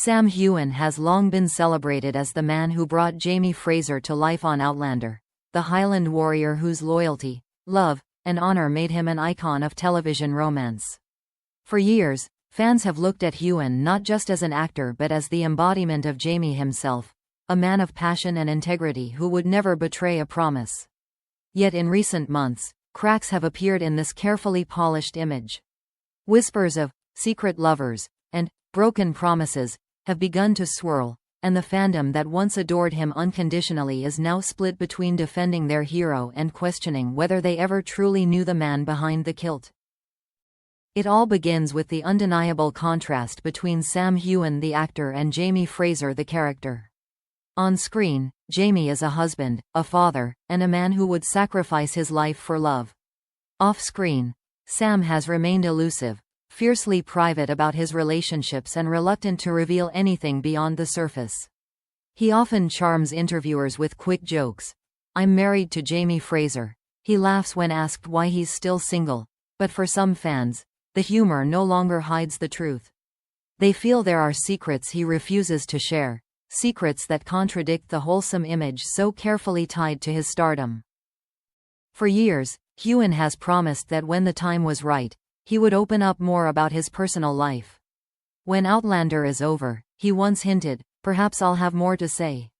Sam Heughan has long been celebrated as the man who brought Jamie Fraser to life on Outlander, the Highland warrior whose loyalty, love, and honor made him an icon of television romance. For years, fans have looked at Heughan not just as an actor but as the embodiment of Jamie himself, a man of passion and integrity who would never betray a promise. Yet in recent months, cracks have appeared in this carefully polished image. Whispers of secret lovers and broken promises have begun to swirl, and the fandom that once adored him unconditionally is now split between defending their hero and questioning whether they ever truly knew the man behind the kilt. It all begins with the undeniable contrast between Sam Heughan the actor and Jamie Fraser the character. On screen, Jamie is a husband, a father, and a man who would sacrifice his life for love. Off-screen, Sam has remained elusive, fiercely private about his relationships and reluctant to reveal anything beyond the surface. He often charms interviewers with quick jokes. "I'm married to Jamie Fraser." He laughs when asked why he's still single, but for some fans, the humor no longer hides the truth. They feel there are secrets he refuses to share, secrets that contradict the wholesome image so carefully tied to his stardom. For years, Heughan has promised that when the time was right, he would open up more about his personal life. When Outlander is over, he once hinted, "Perhaps I'll have more to say."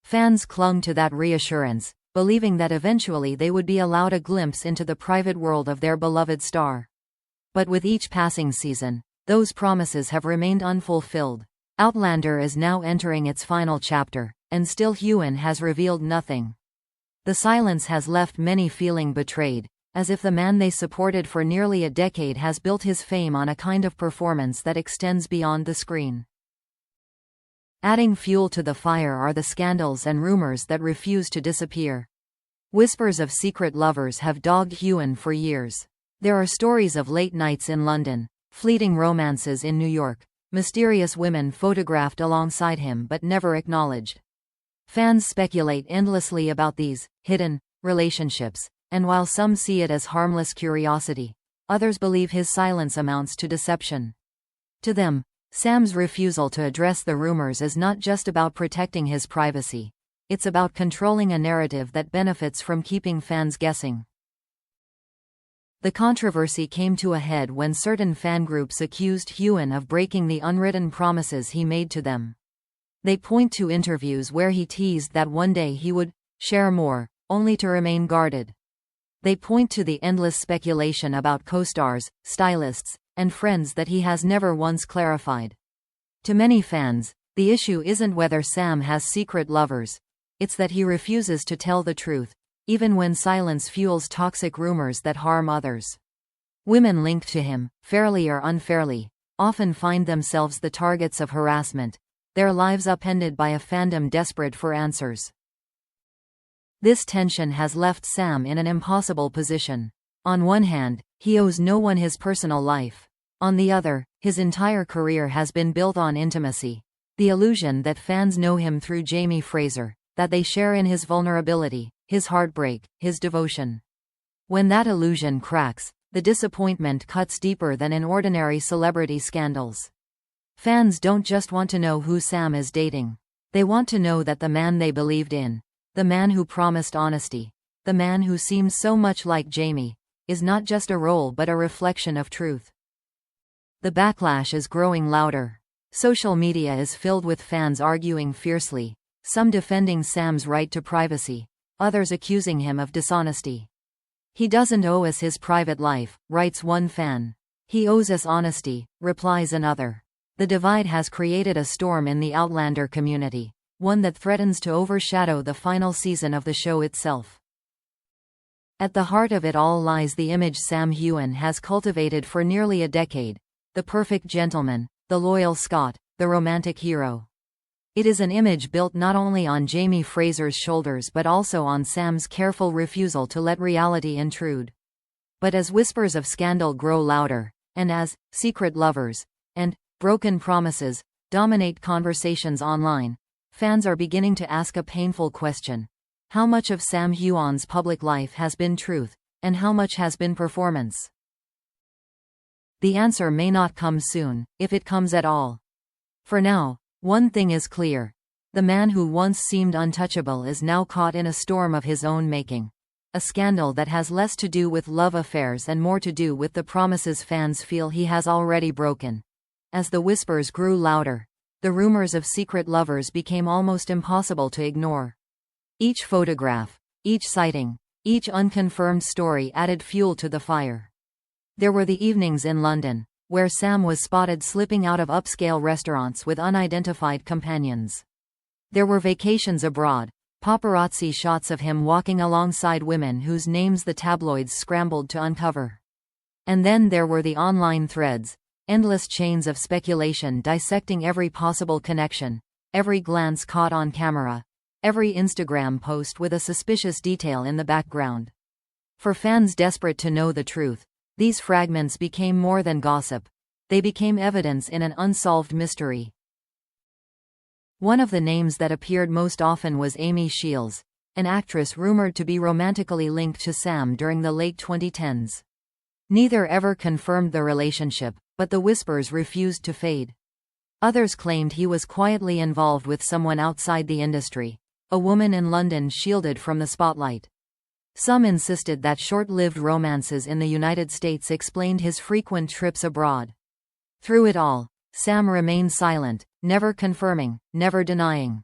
Fans clung to that reassurance, believing that eventually they would be allowed a glimpse into the private world of their beloved star. But with each passing season, those promises have remained unfulfilled. Outlander is now entering its final chapter, and still Heughan has revealed nothing. The silence has left many feeling betrayed, as if the man they supported for nearly a decade has built his fame on a kind of performance that extends beyond the screen. Adding fuel to the fire are the scandals and rumors that refuse to disappear. Whispers of secret lovers have dogged Heughan for years. There are stories of late nights in London, fleeting romances in New York, mysterious women photographed alongside him but never acknowledged. Fans speculate endlessly about these hidden relationships, and while some see it as harmless curiosity, others believe his silence amounts to deception. To them, Sam's refusal to address the rumors is not just about protecting his privacy, it's about controlling a narrative that benefits from keeping fans guessing. The controversy came to a head when certain fan groups accused Heughan of breaking the unwritten promises he made to them. They point to interviews where he teased that one day he would share more, only to remain guarded. They point to the endless speculation about co-stars, stylists, and friends that he has never once clarified. To many fans, the issue isn't whether Sam has secret lovers, it's that he refuses to tell the truth, even when silence fuels toxic rumors that harm others. Women linked to him, fairly or unfairly, often find themselves the targets of harassment, their lives upended by a fandom desperate for answers. This tension has left Sam in an impossible position. On one hand, he owes no one his personal life. On the other, his entire career has been built on intimacy. The illusion that fans know him through Jamie Fraser, that they share in his vulnerability, his heartbreak, his devotion. When that illusion cracks, the disappointment cuts deeper than in ordinary celebrity scandals. Fans don't just want to know who Sam is dating. They want to know that the man they believed in, the man who promised honesty, the man who seems so much like Jamie, is not just a role but a reflection of truth. The backlash is growing louder. Social media is filled with fans arguing fiercely, some defending Sam's right to privacy, others accusing him of dishonesty. "He doesn't owe us his private life," writes one fan. "He owes us honesty," replies another. The divide has created a storm in the Outlander community, one that threatens to overshadow the final season of the show itself. At the heart of it all lies the image Sam Heughan has cultivated for nearly a decade, the perfect gentleman, the loyal Scot, the romantic hero. It is an image built not only on Jamie Fraser's shoulders but also on Sam's careful refusal to let reality intrude. But as whispers of scandal grow louder, and as secret lovers and broken promises dominate conversations online, fans are beginning to ask a painful question. How much of Sam Heughan's public life has been truth, and how much has been performance? The answer may not come soon, if it comes at all. For now, one thing is clear. The man who once seemed untouchable is now caught in a storm of his own making. A scandal that has less to do with love affairs and more to do with the promises fans feel he has already broken. As the whispers grew louder, the rumors of secret lovers became almost impossible to ignore. Each photograph, each sighting, each unconfirmed story added fuel to the fire. There were the evenings in London, where Sam was spotted slipping out of upscale restaurants with unidentified companions. There were vacations abroad, paparazzi shots of him walking alongside women whose names the tabloids scrambled to uncover. And then there were the online threads, endless chains of speculation dissecting every possible connection, every glance caught on camera, every Instagram post with a suspicious detail in the background. For fans desperate to know the truth, these fragments became more than gossip. They became evidence in an unsolved mystery. One of the names that appeared most often was Amy Shields, an actress rumored to be romantically linked to Sam during the late 2010s. Neither ever confirmed the relationship, but the whispers refused to fade. Others claimed he was quietly involved with someone outside the industry, a woman in London shielded from the spotlight. Some insisted that short-lived romances in the United States explained his frequent trips abroad. Through it all, Sam remained silent, never confirming, never denying.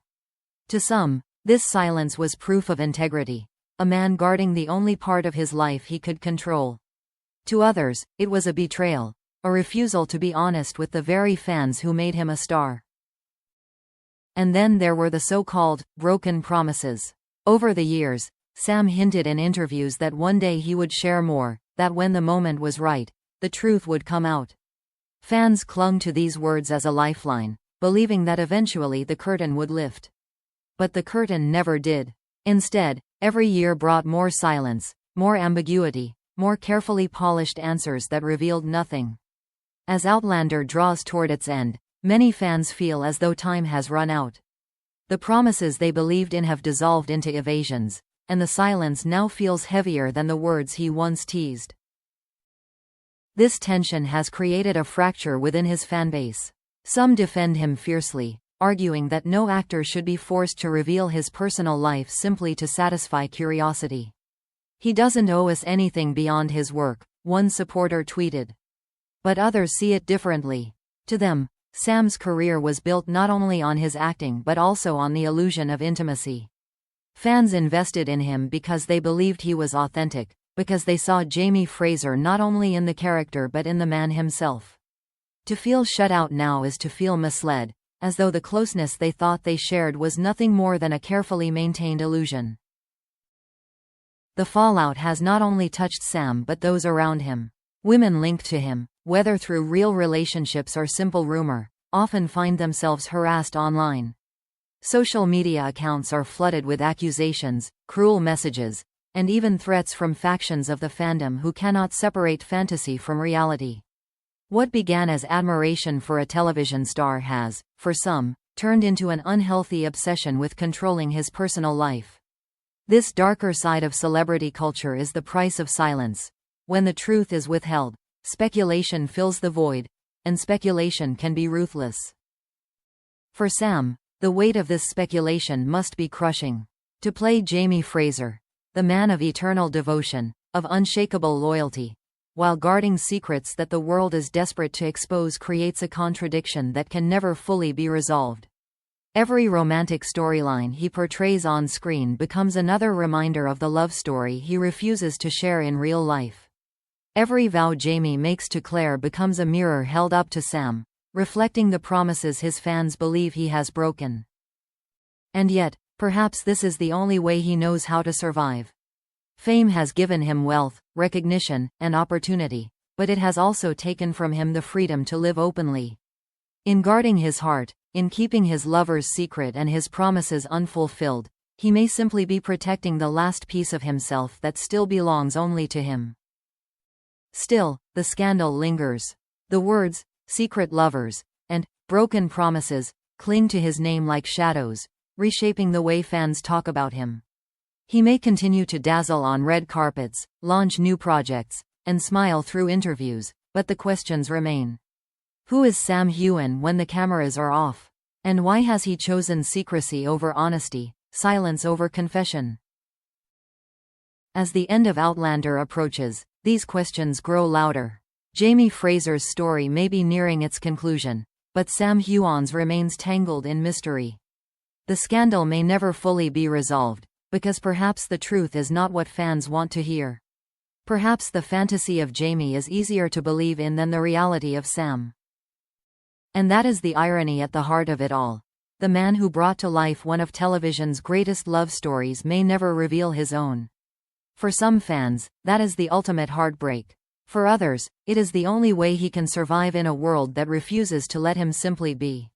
To some, this silence was proof of integrity, a man guarding the only part of his life he could control. To others, it was a betrayal, a refusal to be honest with the very fans who made him a star. And then there were the so-called broken promises. Over the years, Sam hinted in interviews that one day he would share more, that when the moment was right, the truth would come out. Fans clung to these words as a lifeline, believing that eventually the curtain would lift. But the curtain never did. Instead, every year brought more silence, more ambiguity, more carefully polished answers that revealed nothing. As Outlander draws toward its end, many fans feel as though time has run out. The promises they believed in have dissolved into evasions, and the silence now feels heavier than the words he once teased. This tension has created a fracture within his fanbase. Some defend him fiercely, arguing that no actor should be forced to reveal his personal life simply to satisfy curiosity. "He doesn't owe us anything beyond his work," one supporter tweeted. But others see it differently. To them, Sam's career was built not only on his acting but also on the illusion of intimacy. Fans invested in him because they believed he was authentic, because they saw Jamie Fraser not only in the character but in the man himself. To feel shut out now is to feel misled, as though the closeness they thought they shared was nothing more than a carefully maintained illusion. The fallout has not only touched Sam but those around him. Women linked to him, whether through real relationships or simple rumor, often find themselves harassed online. Social media accounts are flooded with accusations, cruel messages, and even threats from factions of the fandom who cannot separate fantasy from reality. What began as admiration for a television star has, for some, turned into an unhealthy obsession with controlling his personal life. This darker side of celebrity culture is the price of silence. When the truth is withheld, speculation fills the void, and speculation can be ruthless. For Sam, the weight of this speculation must be crushing. To play Jamie Fraser, the man of eternal devotion, of unshakable loyalty, while guarding secrets that the world is desperate to expose, creates a contradiction that can never fully be resolved. Every romantic storyline he portrays on screen becomes another reminder of the love story he refuses to share in real life. Every vow Jamie makes to Claire becomes a mirror held up to Sam, reflecting the promises his fans believe he has broken. And yet, perhaps this is the only way he knows how to survive. Fame has given him wealth, recognition, and opportunity, but it has also taken from him the freedom to live openly. In guarding his heart, in keeping his lover's secret and his promises unfulfilled, he may simply be protecting the last piece of himself that still belongs only to him. Still, the scandal lingers. The words, secret lovers, and broken promises, cling to his name like shadows, reshaping the way fans talk about him. He may continue to dazzle on red carpets, launch new projects, and smile through interviews, but the questions remain. Who is Sam Heughan when the cameras are off? And why has he chosen secrecy over honesty, silence over confession? As the end of Outlander approaches, these questions grow louder. Jamie Fraser's story may be nearing its conclusion, but Sam Heughan's remains tangled in mystery. The scandal may never fully be resolved, because perhaps the truth is not what fans want to hear. Perhaps the fantasy of Jamie is easier to believe in than the reality of Sam. And that is the irony at the heart of it all. The man who brought to life one of television's greatest love stories may never reveal his own. For some fans, that is the ultimate heartbreak. For others, it is the only way he can survive in a world that refuses to let him simply be.